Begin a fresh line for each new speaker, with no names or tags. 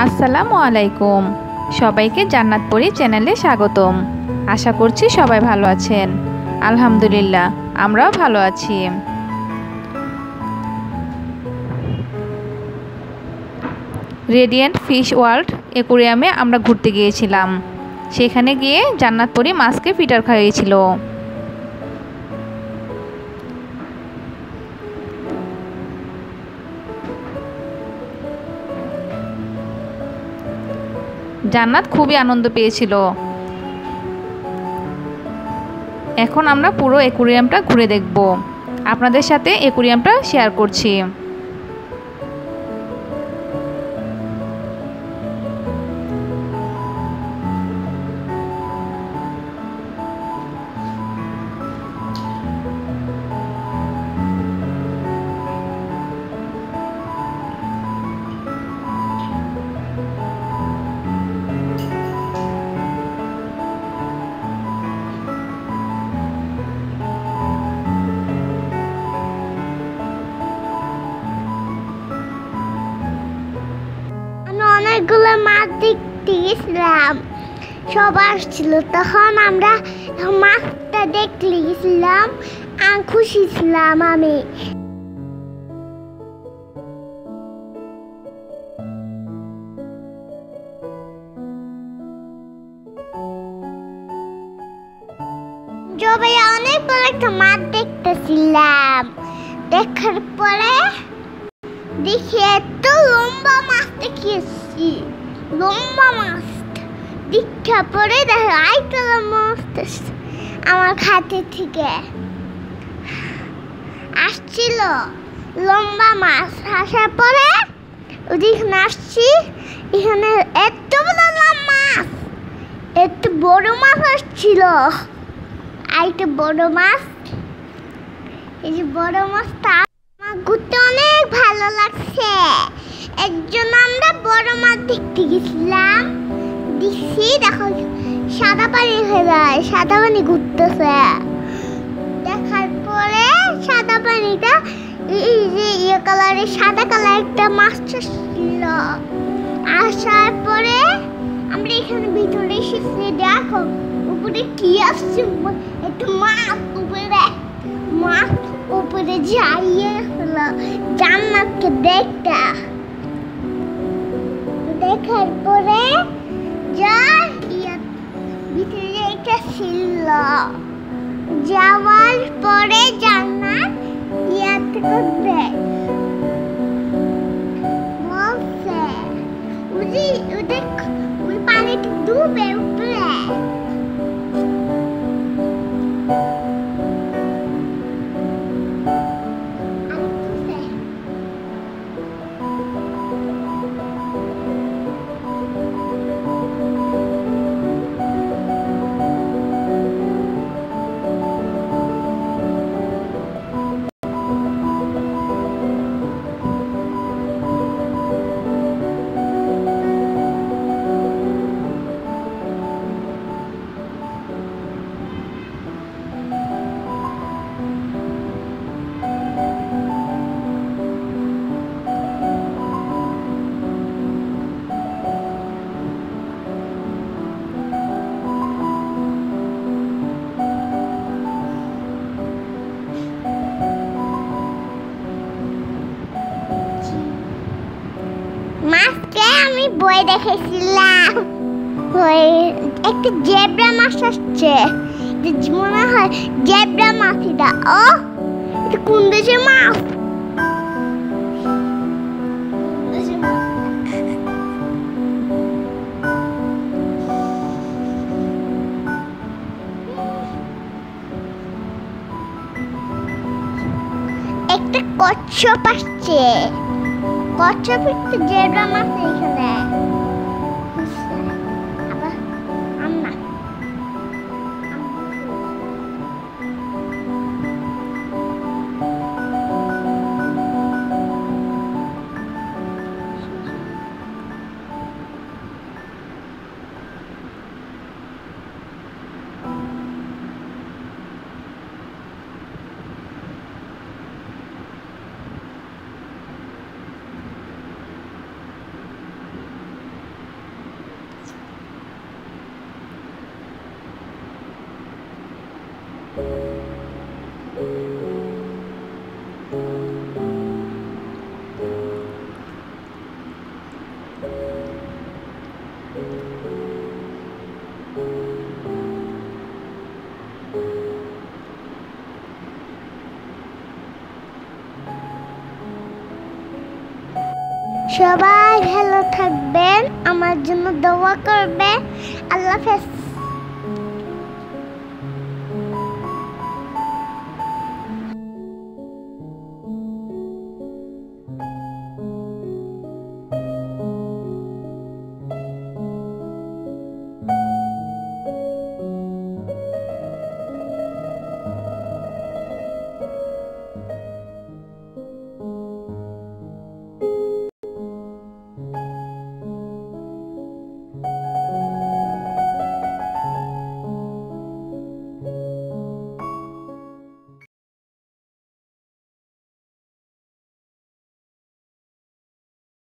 আসসালামু আলাইকুম। সবাইকে জান্নাত পরি চ্যানেলে স্বাগতম। আশা করছি সবাই ভালো আছেন। আলহামদুলিল্লাহ, আমরাও ভালো আছি। রেডিয়েন্ট ফিশ ওয়ার্ল্ড অ্যাকুরিয়ামে আমরা ঘুরতে গিয়েছিলাম। সেখানে গিয়ে জান্নাত পরি মাছকে ফিটার খাইয়েছিল। জান্নাত খুবই আনন্দ পেয়েছিল। এখন আমরা পুরো অ্যাকুরিয়ামটা ঘুরে দেখব। আপনাদের সাথে অ্যাকুরিয়ামটা শেয়ার করছি।
অনেকগুলো মাছ দেখতে গেছিলাম, সব আসছিল। তখন আমরা মাছটা দেখতে গেছিলাম, খুশি ছিলাম আমি। সবাই অনেক বড় একটা মাছ দেখতেছিলাম। দেখার পরে দেখি এত লম্বা মাছ দেখিয়েছি, লম্বা মাছ দেখা পরে দেখো আইটা মাছ আমার খাতে থেকে আসছিল। লম্বা মাছ আসার পরে ওদিকে আসছি, এখানে এত বড় মাছ, এত বড় মাছ আসছিল। আইটা বড় মাছ, এই যে বড় মাছটা আমার ঘুরতে অনেক ভালো লাগছে। এর জন্য আমরা বড় মাছ দেখতে গেছিলাম। দেখছি দেখো সাদা পানি হয়ে যায়, সাদা পানি ঘুরতেছে। দেখার পরে সাদা পানিটা এই যে ইয়ে কালারের, সাদা কালার একটা মাছ ছিল। আসার পরে আমরা এখানে ভিতরে এসেছি। দেখো উপরে কি আসছে, একটা মাছ উপরে, মাছ উপরে যাইয়ে জান্নাতকে দেখতে। দেখার পরে যা ভিতরে একটা ছিল, যাওয়ার পরে জান্নাত ইয়াতে করবে বলছে ওই পানিতে ডুবে উপরে। মাছকে আমি বই দেখেছিলাম, ওই একটা জেব্রা মাছ আসছে, মনে হয় জেব্রা মাছ। এটা ও এটা কোন দেশের মাছ? একটা কচ্ছপ আসছে, কচ্ছপ একটা জেব্রা মাছ এখানে। সবাই ভালো থাকবেন, আমার জন্য দোয়া করবে। আল্লাহ হাফেজ।